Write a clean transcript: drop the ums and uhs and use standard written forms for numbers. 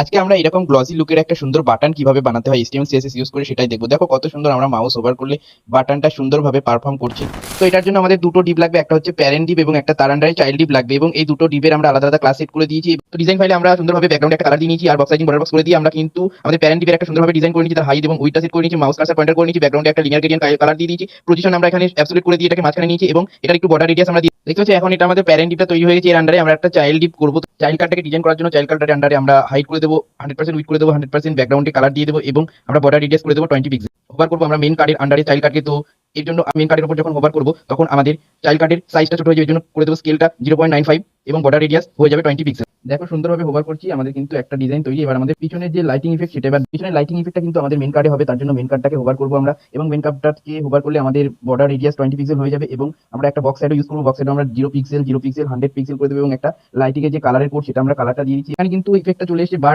আজকে আমরা এরকম গ্লসি লুকের একটা সুন্দর বাটন কিভাবে বানাতে হয় HTML CSS ইউজ করে সেটাই দেখবো। দেখো কত সুন্দর আমরা মাউস ওভার করলে বাটনটা সুন্দরভাবে পারফর্ম করছে। তো এটার জন্য আমাদের দুটো ডিপ লাগবে, একটা হচ্ছে প্যারেন্ট ডিপ এবং একটা তার আন্ডারে চাইল্ড ডিপ লাগবে, এবং এই দুটো ডিপের আমরা আলাদা আলাদা ক্লাস সেট করে দিয়েছি। তো ডিজাইন ফাইলে আমরা সুন্দরভাবে ব্যাকগ্রাউন্ডে একটা কালার দিয়ে নিয়েছি আর বক্স সাইজিং বর্ডার বক্স করে দিয়ে আমরা কিন্তু আমাদের প্যারেন্ট ডিপের একটা সুন্দরভাবে ডিজাইন করে নিয়েছি, তার হাইট এবং উইডথটা সেট করে নিয়েছি, মাউস কার্সার পয়েন্টার করে নিয়েছি, ব্যাকগ্রাউন্ডে একটা লিনিয়ার গ্রেডিয়েন্ট কালার দিয়ে দিয়েছি, পজিশন আমরা এখানে অ্যাবসলিউট করে দিয়ে এটাকে মাঝখানে নিয়েছি এবং এটার একটু বর্ডার রেডিয়াস আমরা দেখতে পাচ্ছি। এখন এটা আমাদের প্যারেন্ট ডিপটা তৈরি হয়ে গেছে, এর আন্ডারে আমরা একটা চাইল্ড ডিপ করবো। চাইল্ড কার্ডটাকে ডিজাইন করার জন্য চাইল্ড কার্ডের আন্ডারে আমরা হাইট করে দেবো 100%, উইথ করে দেবো 100%, ব্যাকগ্রাউন্ডে কালার দিয়ে দেবো এবং আমরা বর্ডার রেডিয়াস করে দেবো 20 পিক্সেল। হোভার করবো আমরা মেন কার্ডের আন্ডারে চাইল্ড কার্ডকে, তো এর জন্য মেন কার্ডের উপর যখন হোভার করবো তখন আমাদের চাইল্ড কার্ডের সাইজটা ছোট হয়ে যাবে, এর জন্য করে দেবো স্কেলটা 0.95 এবং বর্ডার রেডিয়াস হয়ে যাবে 20 পিক্সেল। দেখো সুন্দরভাবে হোভার করছি, আমাদের কিন্তু একটা ডিজাইন তৈরি। এবার আমাদের পিছনের যে লাইটিং ইফেক্ট সেটা, এবার পিছনের লাইটিং ইফেক্টটা কিন্তু আমাদের মেন কার্ডে হবে, তার জন্য মেন কার্ডটাকে হোভার করবো আমরা এবং মেন কার্ডটাকে হোভার করলে আমাদের বর্ডার রেডিয়াস 20 পিক্সেল হয়ে যাবে এবং আমরা একটা বক্স সাইডও ইউজ করবো। বক্স সাইডে আমরা 0 পিক্সেল 100 পিক্সেল করে দেবো এবং একটা লাইটিং এর যে কালারের কোড সেটা আমরা কালারটা দিয়ে দিচ্ছি। এখানে কিন্তু ইফেক্টটা চলে এসেছে বার